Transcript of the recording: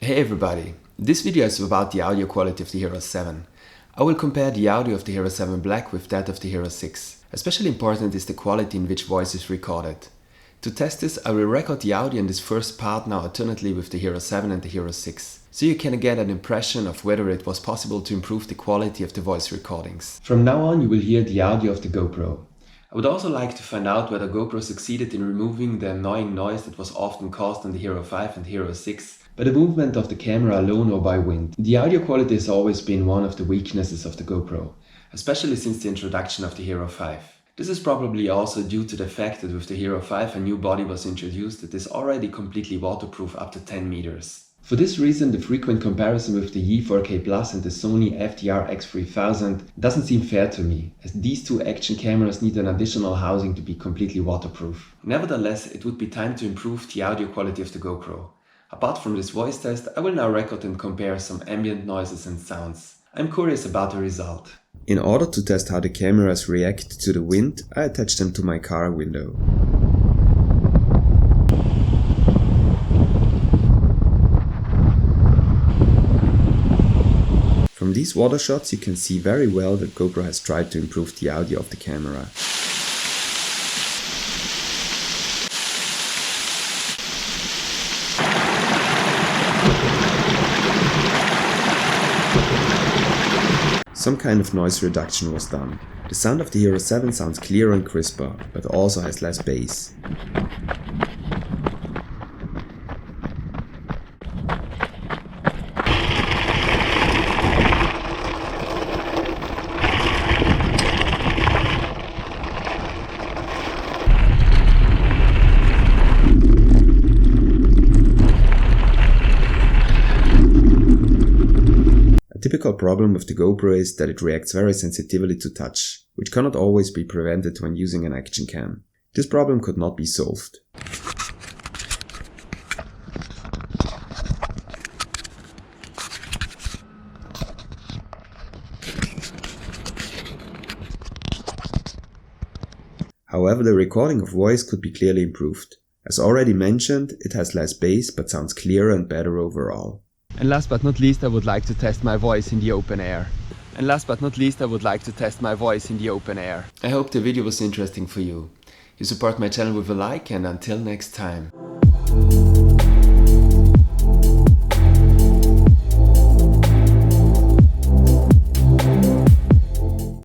Hey everybody, this video is about the audio quality of the Hero 7. I will compare the audio of the Hero 7 Black with that of the Hero 6. Especially important is the quality in which voice is recorded. To test this, I will record the audio in this first part now alternately with the Hero 7 and the Hero 6, so you can get an impression of whether it was possible to improve the quality of the voice recordings. From now on you will hear the audio of the GoPro. I would also like to find out whether GoPro succeeded in removing the annoying noise that was often caused on the Hero 5 and Hero 6 by the movement of the camera alone or by wind. The audio quality has always been one of the weaknesses of the GoPro, especially since the introduction of the Hero 5. This is probably also due to the fact that with the Hero 5 a new body was introduced that is already completely waterproof up to 10 meters. For this reason, the frequent comparison with the E4K Plus and the Sony FDR X3000 doesn't seem fair to me, as these two action cameras need an additional housing to be completely waterproof. Nevertheless, it would be time to improve the audio quality of the GoPro. Apart from this voice test, I will now record and compare some ambient noises and sounds. I'm curious about the result. In order to test how the cameras react to the wind, I attached them to my car window. From these water shots you can see very well that GoPro has tried to improve the audio of the camera. Some kind of noise reduction was done. The sound of the Hero 7 sounds clearer and crisper, but also has less bass. A typical problem with the GoPro is that it reacts very sensitively to touch, which cannot always be prevented when using an action cam. This problem could not be solved. However, the recording of voice could be clearly improved. As already mentioned, it has less bass but sounds clearer and better overall. And last but not least, I would like to test my voice in the open air. I hope the video was interesting for you. You support my channel with a like, and until next time.